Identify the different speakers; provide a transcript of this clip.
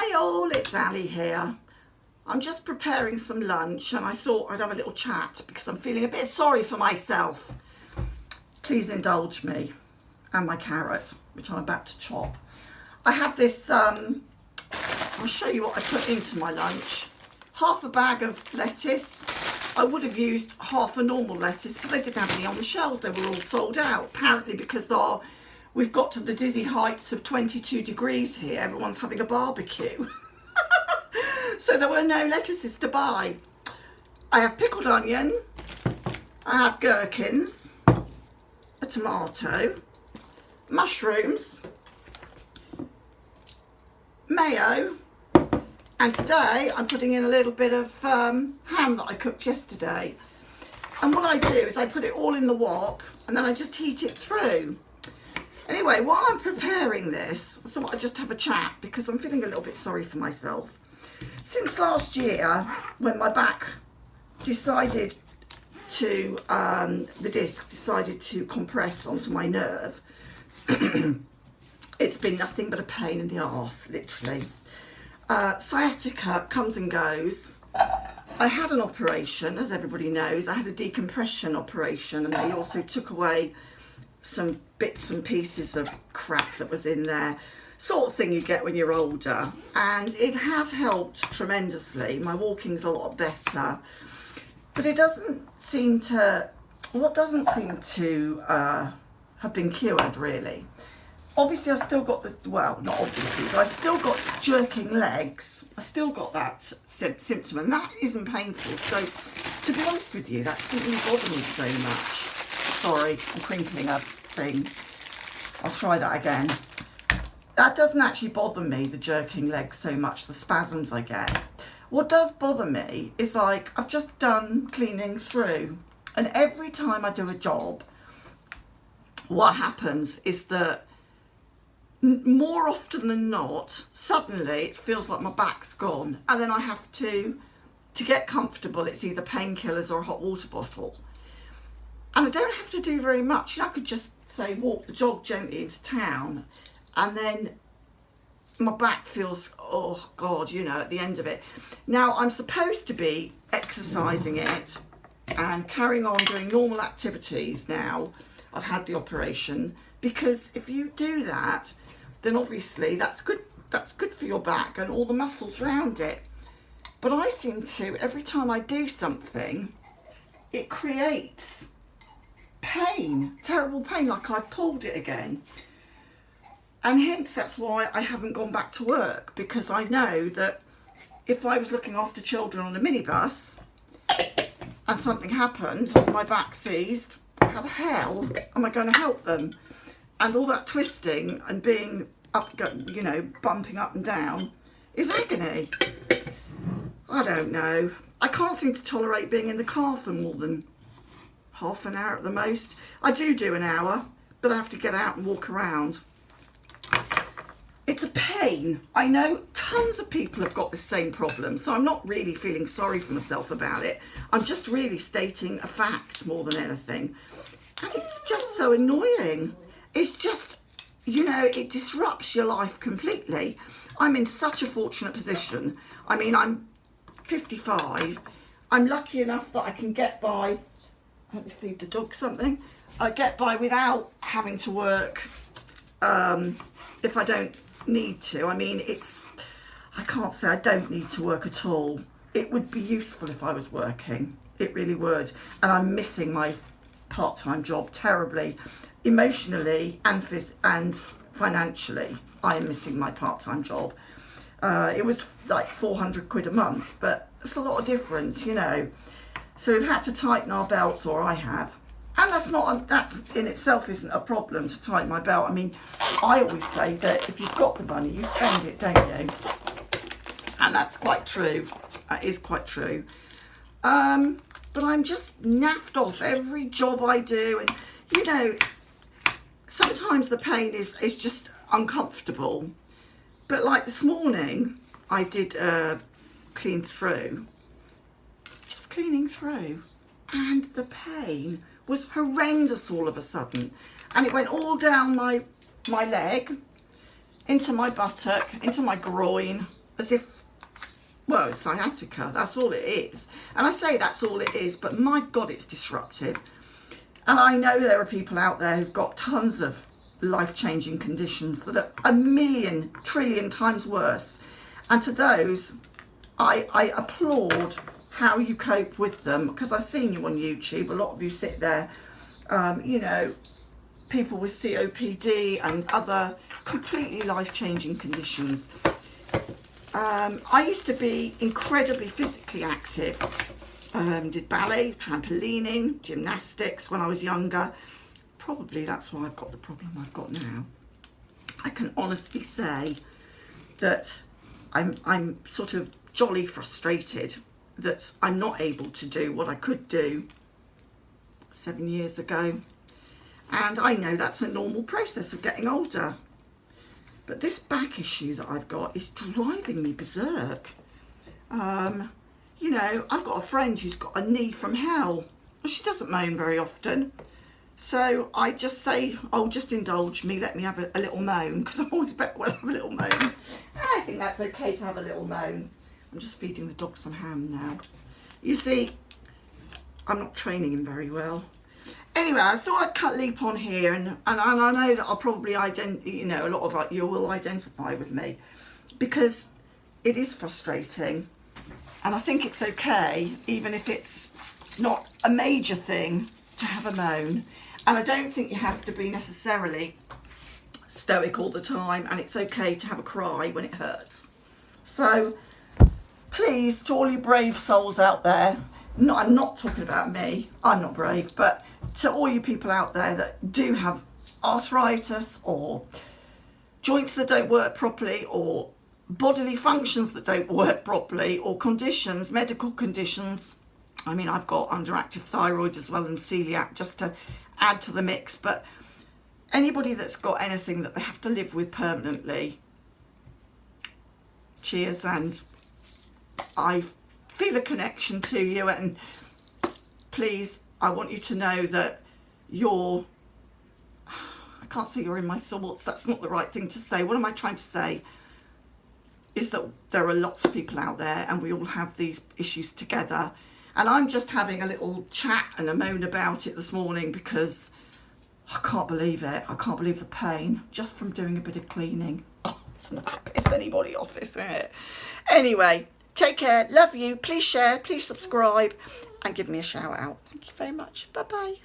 Speaker 1: Hi all, it's Ali here. I'm just preparing some lunch and I thought I'd have a little chat because I'm feeling a bit sorry for myself. Please indulge me and my carrot, which I'm about to chop. I have this, I'll show you what I put into my lunch. Half a bag of lettuce. I would have used half a normal lettuce, but they didn't have any on the shelves. They were all sold out, apparently because we've got to the dizzy heights of 22 degrees here. Everyone's having a barbecue. So there were no lettuces to buy. I have pickled onion. I have gherkins, a tomato, mushrooms, mayo, and today I'm putting in a little bit of ham that I cooked yesterday. And what I do is I put it all in the wok and then I just heat it through. Anyway, while I'm preparing this, I thought I'd just have a chat because I'm feeling a little bit sorry for myself. Since last year, when my back decided to, the disc decided to compress onto my nerve, it's been nothing but a pain in the arse, literally. Sciatica comes and goes. I had an operation, as everybody knows. I had a decompression operation and they also took away some bits and pieces of crap that was in there, sort of thing you get when you're older, and it has helped tremendously. My walking's a lot better, but it doesn't seem to have been cured really. Obviously I've still got well, not obviously, but I've still got jerking legs. I still got that symptom and that isn't painful. So to be honest with you, that doesn't really bother me so much. Sorry, I'm crinkling a thing. I'll try that again. That doesn't actually bother me, the jerking legs so much, the spasms I get. What does bother me is like, I've just done cleaning through and every time I do a job, what happens is that more often than not, suddenly it feels like my back's gone and then I have to get comfortable, it's either painkillers or a hot water bottle. And I don't have to do very much. I could just say walk the jog gently into town and then my back feels, oh God, you know, at the end of it. Now I'm supposed to be exercising it and carrying on doing normal activities now. I've had the operation because if you do that, then obviously that's good for your back and all the muscles around it. But I seem to, every time I do something, it creates pain, terrible pain, like I've pulled it again. And hence that's why I haven't gone back to work, because I know that if I was looking after children on a minibus and something happened, my back seized, how the hell am I going to help them? And all that twisting and being up, you know, bumping up and down is agony. I don't know. I can't seem to tolerate being in the car for more than half an hour at the most. I do an hour, but I have to get out and walk around. It's a pain. I know tons of people have got the same problem, so I'm not really feeling sorry for myself about it. I'm just really stating a fact more than anything. And it's just so annoying. It's just, you know, it disrupts your life completely. I'm in such a fortunate position. I mean, I'm 55. I'm lucky enough that I can get by. Let me feed the dog something. I get by without having to work if I don't need to. I mean, I can't say I don't need to work at all. It would be useful if I was working. It really would. And I'm missing my part-time job terribly. Emotionally and financially, I am missing my part-time job. It was like 400 quid a month, but it's a lot of difference, you know. So we've had to tighten our belts, or I have. And that in itself isn't a problem to tighten my belt. I mean, I always say that if you've got the money, you spend it, don't you? And that's quite true. That is quite true. But I'm just naffed off every job I do. And, you know, sometimes the pain is just uncomfortable. But like this morning, I did clean through. Cleaning through, and the pain was horrendous all of a sudden, and it went all down my leg, into my buttock, into my groin, as if, well, it's sciatica, that's all it is. And I say that's all it is, but my God, it's disruptive. And I know there are people out there who've got tons of life-changing conditions that are a million, trillion times worse. And to those, I applaud how you cope with them, because I've seen you on YouTube. A lot of you sit there, you know, people with COPD and other completely life-changing conditions. I used to be incredibly physically active. Did ballet, trampolining, gymnastics when I was younger. Probably that's why I've got the problem I've got now. I can honestly say that I'm sort of jolly frustrated that I'm not able to do what I could do 7 years ago. And I know that's a normal process of getting older. But this back issue that I've got is driving me berserk. You know, I've got a friend who's got a knee from hell. She doesn't moan very often. So I just say, oh, just indulge me, let me have a little moan, because I always bet well have a little moan. And I think that's okay to have a little moan. I'm just feeding the dog some ham now. You see, I'm not training him very well. Anyway, I thought I'd leap on here, and I know that I'll probably you know, a lot of you will identify with me, because it is frustrating, and I think it's okay, even if it's not a major thing, to have a moan. And I don't think you have to be necessarily stoic all the time, and it's okay to have a cry when it hurts. So please, to all you brave souls out there, I'm not talking about me, I'm not brave, but to all you people out there that do have arthritis or joints that don't work properly, or bodily functions that don't work properly, or conditions, medical conditions. I mean, I've got underactive thyroid as well, and celiac, just to add to the mix. But anybody that's got anything that they have to live with permanently, cheers. And I feel a connection to you, and please, I want you to know that I can't say you're in my thoughts, that's not the right thing to say. What am I trying to say is that there are lots of people out there, and we all have these issues together. And I'm just having a little chat and a moan about it this morning, because I can't believe it. I can't believe the pain just from doing a bit of cleaning. Oh, it's enough to piss anybody off, isn't it? Anyway, take care. Love you. Please share. Please subscribe. And give me a shout out. Thank you very much. Bye-bye.